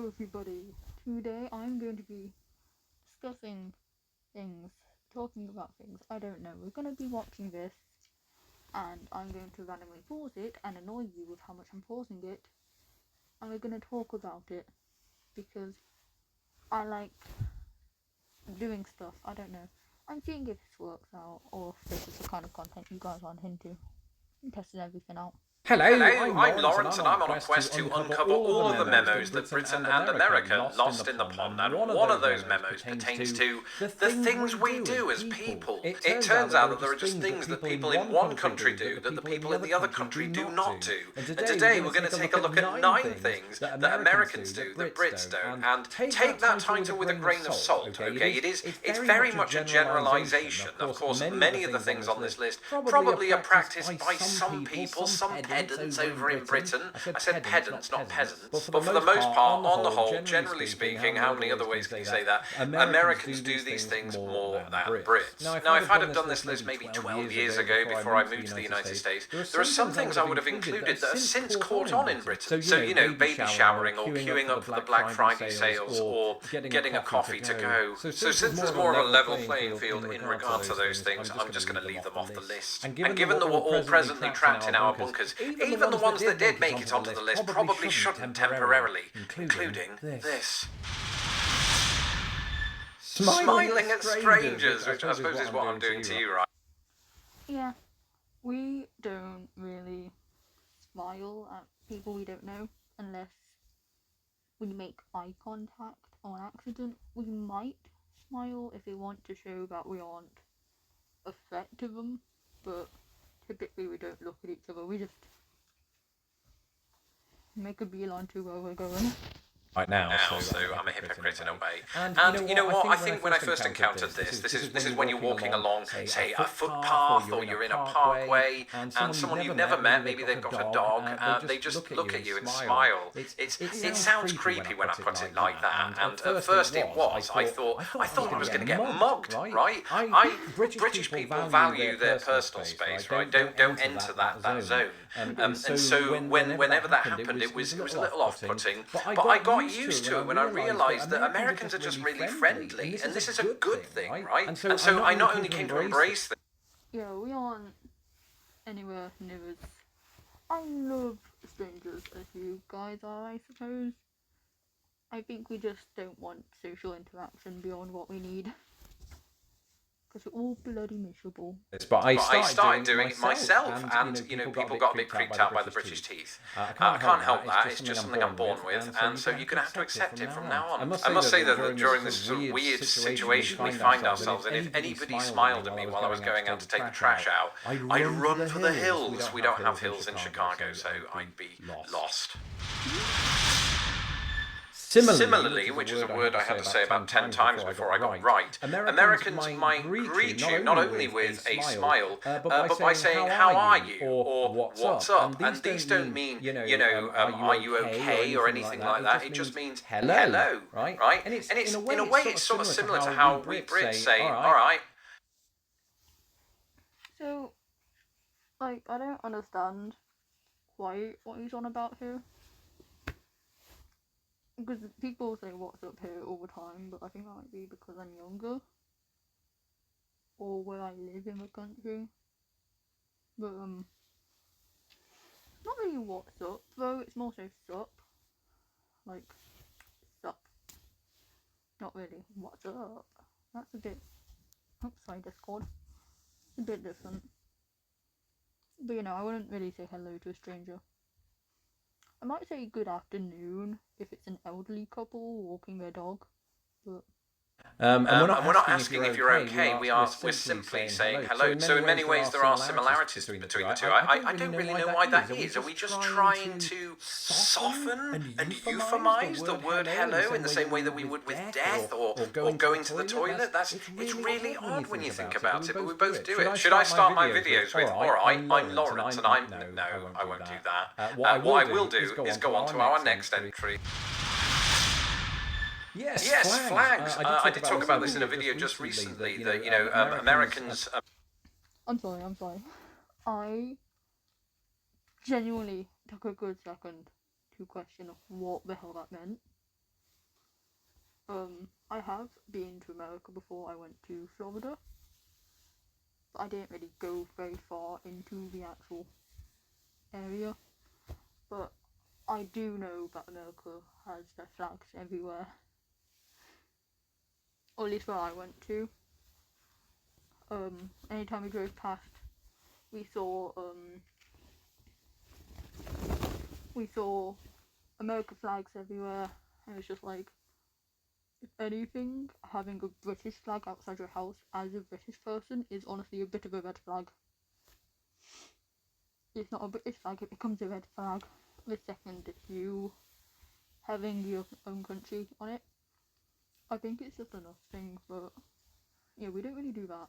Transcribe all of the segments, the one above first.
Hello, everybody. Today I'm going to be discussing things, talking about things. I don't know. We're going to be watching this, and I'm going to randomly pause it and annoy you with how much I'm pausing it. And we're going to talk about it because I like doing stuff. I don't know. I'm seeing if this works out or if this is the kind of content you guys aren't into. I'm testing everything out. Hello, Hello, I'm I'm Lawrence, Lawrence, and and I'm I'm on on a quest to uncover all all of of the the memos memos that Britain and America lost in the pond, and one of those memos pertains to the things we do as people. It It turns out that that there are just things that people in one country do that the people in the other country do not do. And And today today we're going to take a look at 9 things that Americans do that Brits don't. And take that title with a grain of salt, okay? It's very much a generalisation. Of course, many of the things on this list probably are practiced by some people, some pedants over in Britain. I said pedants, not peasants. But for the most part, on the whole, generally speaking, how many other ways can you say that? Americans do these things more than Brits. Now, if I'd have done this list maybe 12 years ago before I moved to the United States, there are some things I would have included that have since caught on in Britain. So, baby showering or queuing up for the Black Friday sales or getting a coffee to go. So since there's more of a level playing field in regard to those things, I'm just going to leave them off the list. And given that we're all presently trapped in our bunkers, even the ones that did make it onto the list probably shouldn't temporarily, including this. Smiling at strangers, which I suppose is what I'm doing to you, right? Yeah, we don't really smile at people we don't know unless we make eye contact on accident. We might smile if we want to show that we aren't a threat to them, but typically we don't look at each other. We just make a beeline to where we're going. Right now, So I'm a hypocrite in a way. And you know what? I think when I first encountered this is when you're walking along, say, a footpath, or you're in a parkway, and someone you've never met, maybe they've got a dog, they just look at you and smile. It sounds creepy when I put it like that. And at first it was. I thought I was going to get mugged, right? British people value their personal space, right? Don't enter that zone. And so whenever that happened, it was a little off-putting. But I got used to it when I realised that Americans are just really friendly, and this is a good thing, right? And so I not only came to embrace this. Yeah, we aren't anywhere near as I love strangers as you guys are, I suppose. I think we just don't want social interaction beyond what we need. Because we're all bloody miserable. But I started doing it myself, and people got a bit creeped out by the British teeth. I can't help that. It's just something I'm born with, and so you're going to have to accept it from now on. I must say that during this sort of weird situation we find ourselves in, if anybody smiled at me while I was going out to take the trash out, I'd run for the hills. We don't have hills in Chicago, so I'd be lost. Similarly, which is a word I had to say about 10 times before I got right, Americans might greet you not only with a smile, but by saying, "How are you?" or "What's up?" And these don't mean, "Are you okay?" or anything like that. It just means hello, right? And it's in a way it's sort of similar to how we Brits say, "All right." So, I don't understand quite what he's on about here. Because people say what's up here all the time, but I think that might be because I'm younger. Or where I live in the country. But, not really what's up, though, it's more so sup. Like, sup. Not really what's up. That's a bit, oops, sorry, Discord. It's a bit different. But I wouldn't really say hello to a stranger. I might say good afternoon if it's an elderly couple walking their dog, but and we're not asking if you're okay. We're simply saying hello. So in many ways there are similarities between the two. I don't really know why that is. Are we just trying to soften and euphemize the word hello in the same way that we would with death or going to the toilet? It's really odd when you think about it, but we both do it. Should I start my videos with, all right, I'm Lawrence and I'm... No, I won't do that. What I will do is go on to our next entry. Yes, flags. I did talk about this in a video just recently, that, Americans... I'm sorry. I genuinely took a good second to question what the hell that meant. I have been to America before. I went to Florida, but I didn't really go very far into the actual area. But I do know that America has their flags everywhere. Or at least where I went to. Anytime we drove past, we saw American flags everywhere, and it was just like, if anything, having a British flag outside your house as a British person is honestly a bit of a red flag. It's not a British flag, it becomes a red flag the second you having your own country on it. I think it's just enough thing, but yeah, we don't really do that.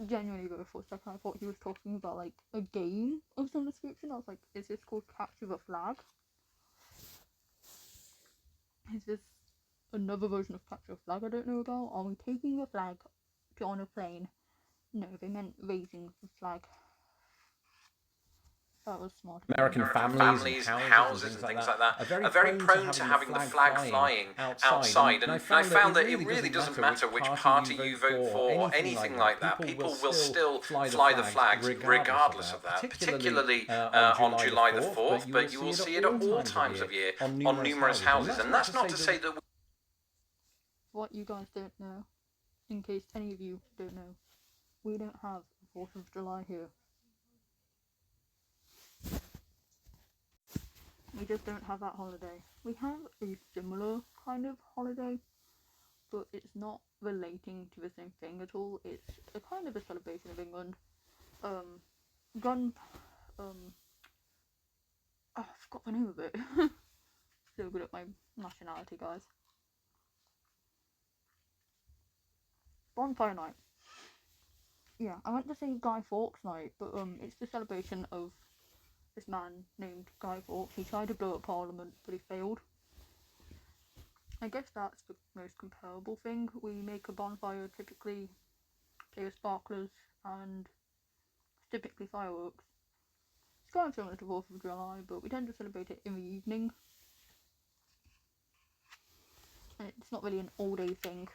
Genuinely though, for a second I thought he was talking about like a game of some description. I was like, is this called Capture the Flag? Is this another version of Capture the Flag I don't know about? Are we taking the flag on a plane? No, they meant raising the flag. That was smart. American families and houses and things like that are very prone to having the flag flying outside. And I found that it really doesn't matter which party you vote for or anything like that. People will still fly the flags regardless of that, particularly on July the 4th, but you will see it at all times of year on numerous houses. And that's not to say that... What you guys don't know, in case any of you don't know, we don't have the 4th of July here. We just don't have that holiday. We have a similar kind of holiday, but it's not relating to the same thing at all. It's a kind of a celebration of England. I forgot the name of it. So good at my nationality, guys. Bonfire night. Yeah, I went to say Guy Fawkes night, but it's the celebration of this man named Guy Fawkes. He tried to blow up Parliament, but he failed. I guess that's the most comparable thing. We make a bonfire, typically play with sparklers, and typically fireworks. It's kind of similar to 4th of July, but we tend to celebrate it in the evening. And it's not really an all-day thing.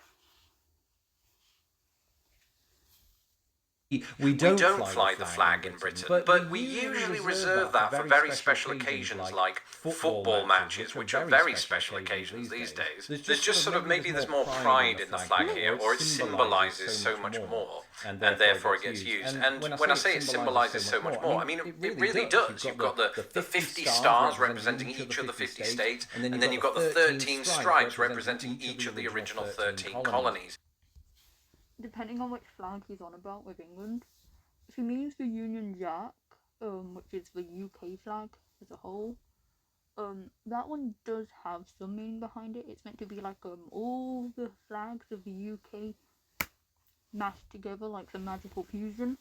We don't fly the flag in Britain, but we usually reserve that for very special occasions like football matches, which are very special occasions these days. There's just sort of, maybe there's more pride in the flag here, or it symbolises so much more, and therefore it gets used. And when I say it symbolises so much more, I mean, it really does. You've got the 50 stars representing each of the 50 states, and then you've got the 13 stripes representing each of the original 13 colonies. Depending on which flag he's on about with England, if he means the Union Jack, which is the UK flag as a whole, that one does have some meaning behind it. It's meant to be like all the flags of the UK mashed together like some magical fusion.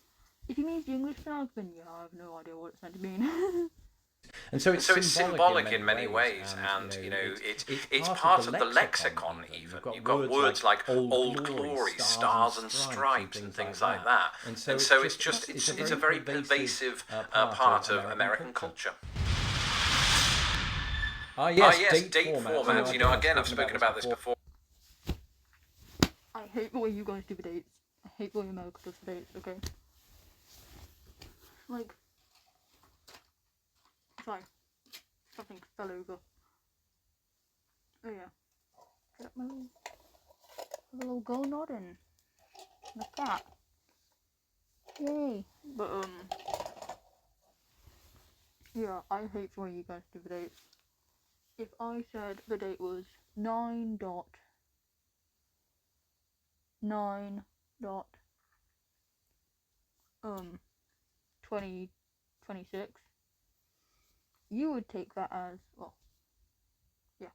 If he means the English flag, then yeah, I have no idea what it's meant to mean. And so it's symbolic in many ways, and you know, it's part of the lexicon even. You've got words like Old Glory, Stars and Stripes, and things like that. And so it's a very pervasive part of American culture. Yes, date formats. You know, again, I've spoken about this before. I hate the way you guys do the dates. I hate the way America does the dates, okay? Like, sorry, something fell over. Oh yeah, get my little girl nodding. And a cat. Yay! But yeah, I hate the way you guys do the dates. If I said the date was 9.9.2026, you would take that as, well, yeah,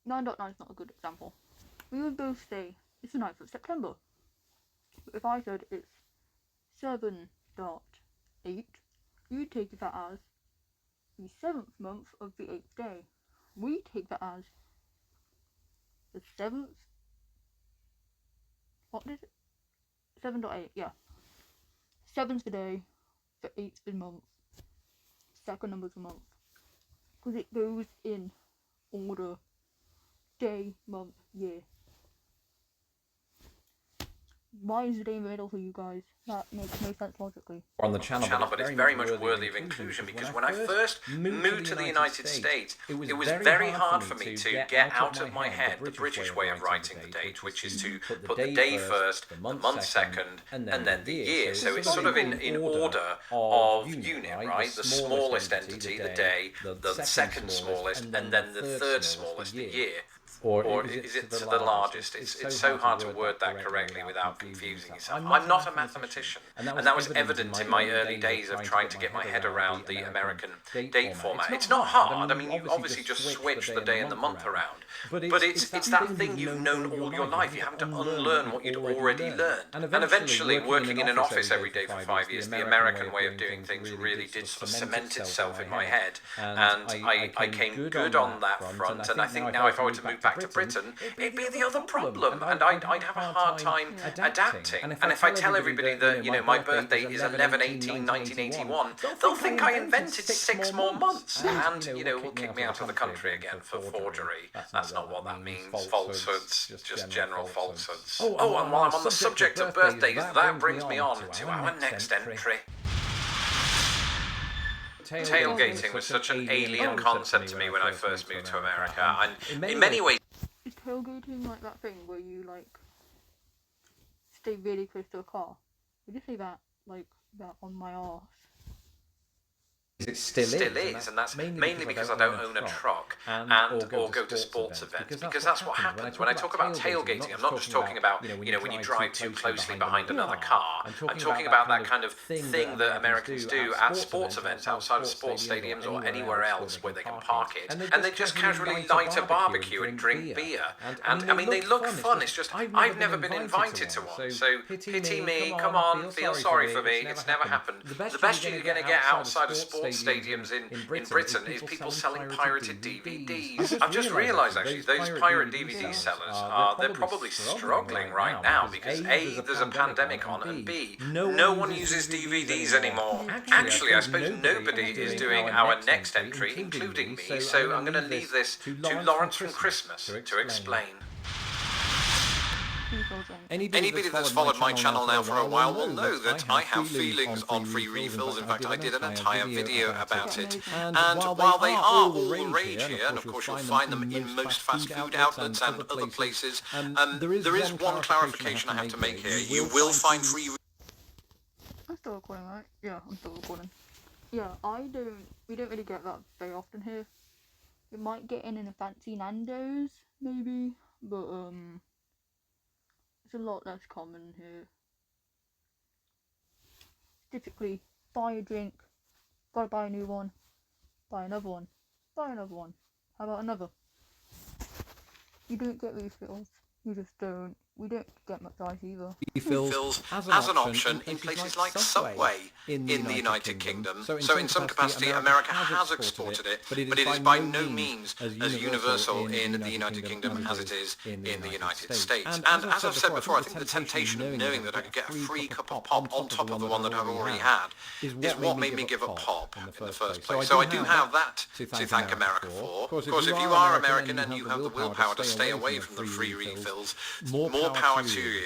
9.9 is not a good example. We would both say it's the 9th of September. But if I said it's 7.8, you'd take that as the 7th month of the 8th day. We take that as the 7th. What did it? 7.8, yeah. 7's the day, the 8's the month, second number's the month. Because it goes in order why is the day in the middle for you guys? That makes no sense logically. On the channel, but it's very much worthy of inclusion because when I first moved to the United States, it was very hard for me to get out of my head the British way of writing the date, which is to put the day first, the month second, and then the year. So it's sort of in order of unit, right? The smallest entity, the day, the second smallest, and then the third smallest, the year. Or is it to the largest? It's so hard to word that correctly without confusing yourself. I'm not a mathematician, and that was evident in my early days of trying to get my head around the American date format. It's not hard. I mean, you obviously just switch the day and the month around, but it's that thing you've known all your life. You have to unlearn what you'd already learned. And eventually, working in an office every day for 5 years, the American way of doing things really did sort of cement itself in my head, and I came good on that front. And I think now if I were to move back to Britain, it'd be the other problem, and I'd have a hard time adapting. And if I tell everybody that, my birthday is 11/18/1981, they'll think I invented 6 more months, and, will kick me out of the country again for forgery. That's not what that means. Falsehoods, just general falsehoods. Oh, and while I'm on the subject of birthdays, that brings me on to our next entry. Tailgating was such an alien concept to me when I first moved to America, and in many ways... Is tailgating like that thing where you, stay really close to a car? Would you say that, that on my arse? It still is, and that's mainly because I don't own a truck or go to sports events, because that's what happens. When I talk about tailgating, I'm not just talking about, when you drive too closely behind another car. I'm talking about that kind of thing that Americans do at sports events, outside of sports stadiums or anywhere else where they can park it, and they just casually light a barbecue and drink beer. And, I mean, they look fun, it's just, I've never been invited to one, so pity me, come on, feel sorry for me, it's never happened. The best you're going to get outside of sports stadiums in Britain is people selling pirated DVDs. I've just realised actually those pirate DVD sellers they're probably struggling right now because A, there's a pandemic on, and B, no one uses DVDs anymore. Actually, I suppose nobody is doing our next entry, including me, so I'm going to leave this to Lawrence from Christmas to explain. Anybody that's followed my channel now for a while will know that I have feelings on free refills. In fact, I did an entire video about it. And while they are all the rage here, and of course you'll find them in most fast food outlets and other places, there is one clarification I have to make here. You will find free... I'm still recording, right? Yeah, I'm still recording. Yeah, we don't really get that very often here. We might get in a fancy Nando's, maybe, but, it's a lot less common here. Typically, buy a drink, gotta buy a new one, buy another one, buy another one. How about another? You don't get refills. You just don't. We don't get much ice either. Refills as an option in places like Subway in the United Kingdom. So in some capacity, America has exported it, but it is by no means as universal in the United Kingdom as it is in the United States. And as I've said before, I think the temptation of knowing that I could get a free cup of pop on top of the one that I've already had is what made me give up pop in the first place. So I do have that to thank America for. Of course, if you are American and you have the willpower to stay away from the free refills, more power to you.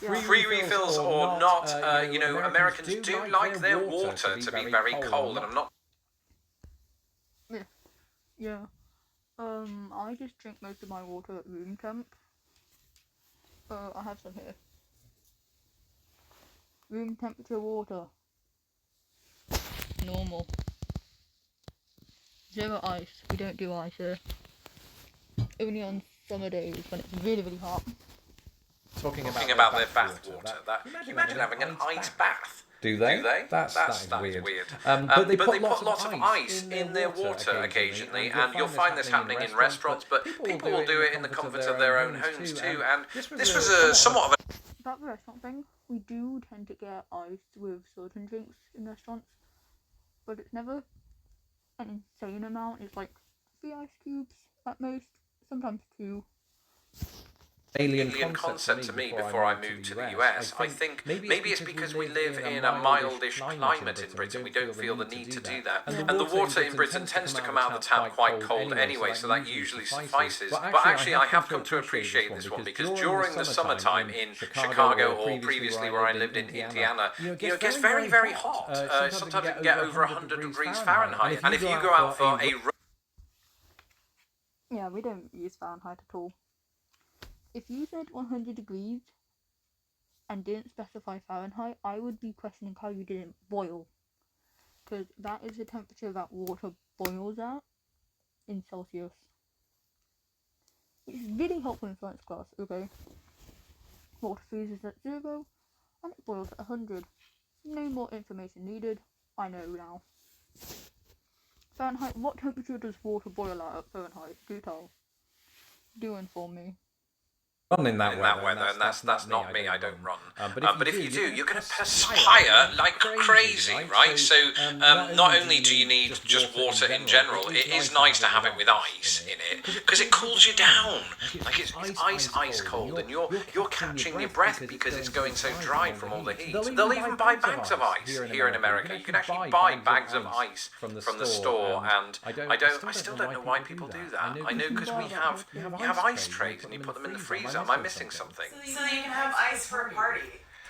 Free refills or not, Americans do like their water to be very cold, and I'm not... Yeah. I just drink most of my water at room temp. I have some here. Room temperature water. Normal. Zero ice. We don't do ice here. Only on summer days when it's really, really hot. Talking about their bath water. Can you imagine having an ice bath? Do they? That's weird. But they put lots of ice in their water occasionally, and you'll find this happening in restaurants, but people will do it in the comfort of their own homes too, and this was a somewhat of a... About the restaurant thing, we do tend to get ice with certain drinks in restaurants, but it's never an insane amount. It's like 3 ice cubes at most, sometimes 2. alien concept to me before I moved to the US. I think maybe it's because we live in a mildish climate in Britain. We don't feel the need to do that. And the water in Britain tends to come out of the tap quite cold anyway, so that usually suffices. But actually, I have come to appreciate this one because during the summertime in Chicago or previously where I lived in Indiana, it gets very, very hot. Sometimes it can get over 100 degrees Fahrenheit. And if you go out for a... Yeah, we don't use Fahrenheit at all. If you said 100 degrees and didn't specify Fahrenheit, I would be questioning how you didn't boil. Because that is the temperature that water boils at in Celsius. Which is really helpful in science class, okay? Water freezes at 0 and it boils at 100. No more information needed. I know now. Fahrenheit, what temperature does water boil at Fahrenheit? Do tell. Do inform me. Run in that weather, and that's not me. I don't run. But if you do, you're going to perspire like crazy, right? So not only do you need just water in general, it is nice to have it with ice in it because it cools you down. Like it's ice cold, and you're catching your breath because it's going so dry from all the heat. They'll even buy bags of ice here in America. You can actually buy bags of ice from the store, and I still don't know why people do that. I know because you have ice trays and you put them in the freezer. Am I missing something? So that you can have ice for a party.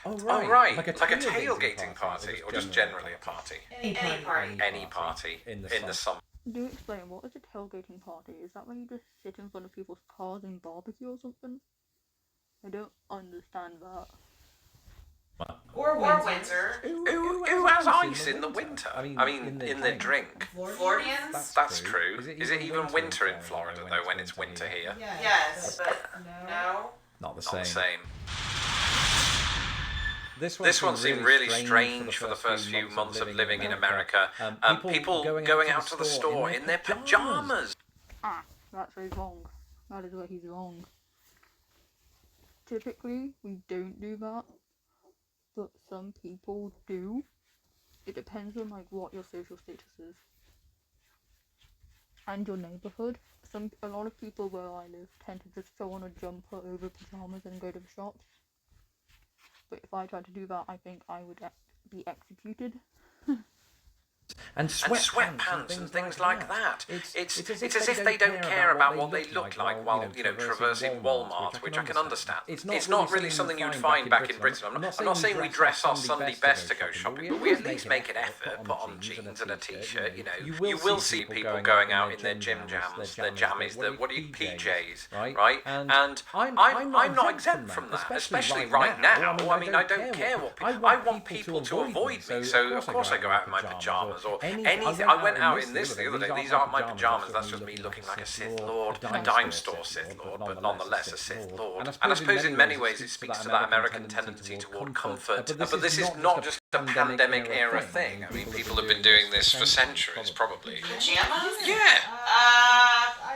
Oh right. Like a tailgating party, or just generally a party. Any party. Any party in the summer. Do explain, what is a tailgating party? Is that when you just sit in front of people's cars and barbecue or something? I don't understand that. Or winter. Who has ice in the winter? I mean, in their drink. Floridians? That's true. Is it even winter in Florida, though, when it's winter here? Yes, but no. Not the same. This one seemed really strange for the first few months of living in America. People going out to the store in their pajamas. Ah, that's where he's wrong. That is where he's wrong. Typically, we don't do that. But some people do. It depends on like what your social status is and your neighborhood. A lot of people where I live tend to just throw on a jumper over pajamas and go to the shops. But if I tried to do that, I think I would be executed. And sweatpants and things like that. It's as if they don't care about what they look like while traversing Walmart, which I can understand. It's not really something you'd find back in Britain. I'm not saying we dress our Sunday best to go shopping, but we at least make an effort, put on jeans and a t-shirt. You will see people going out in their gym jams, their jammies, PJs, right? And I'm not exempt from that, especially right now. I mean, I don't care what people. I want people to avoid me, so of course I go out in my pajamas. Or anything. I went out in this the other day. These aren't my pajamas. That's just me looking like a Sith Lord, a dime store Sith Lord, but nonetheless a Sith Lord. And I suppose in many ways it speaks to that American tendency toward comfort. But this is not just a pandemic era thing. I mean, people have been doing this for centuries, probably. Pajamas? Yeah.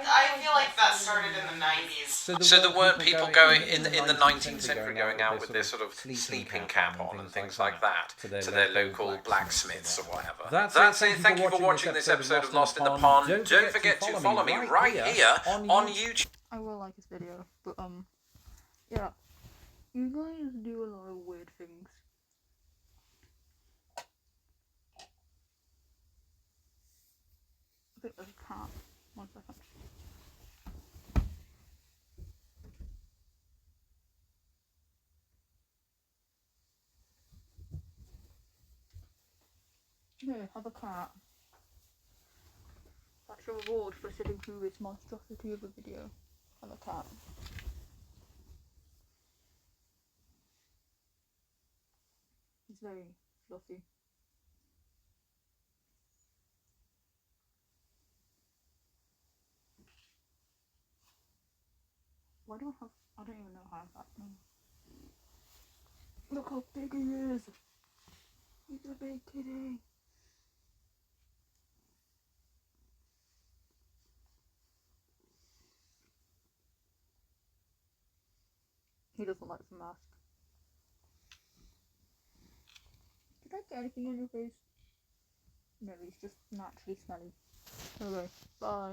I feel like that started in the 90s. So there weren't people going in the 19th century going out with their sort of sleeping cap on and things like that to their local blacksmiths or whatever. That's it. Thank you for watching this episode of Lost in the Pond. Don't forget to follow me right here on YouTube. I will like this video, but yeah, you guys do a lot of weird things. I think there's a cat. 1 second. Here, have a cat. That's your reward for sitting through this monstrosity of a video. Have a cat. He's very fluffy. Why do I don't even know how I got him. Look how big he is! He's a big kitty! He doesn't like the mask. Did I get anything on your face? No, he's just naturally smelly. Okay, bye.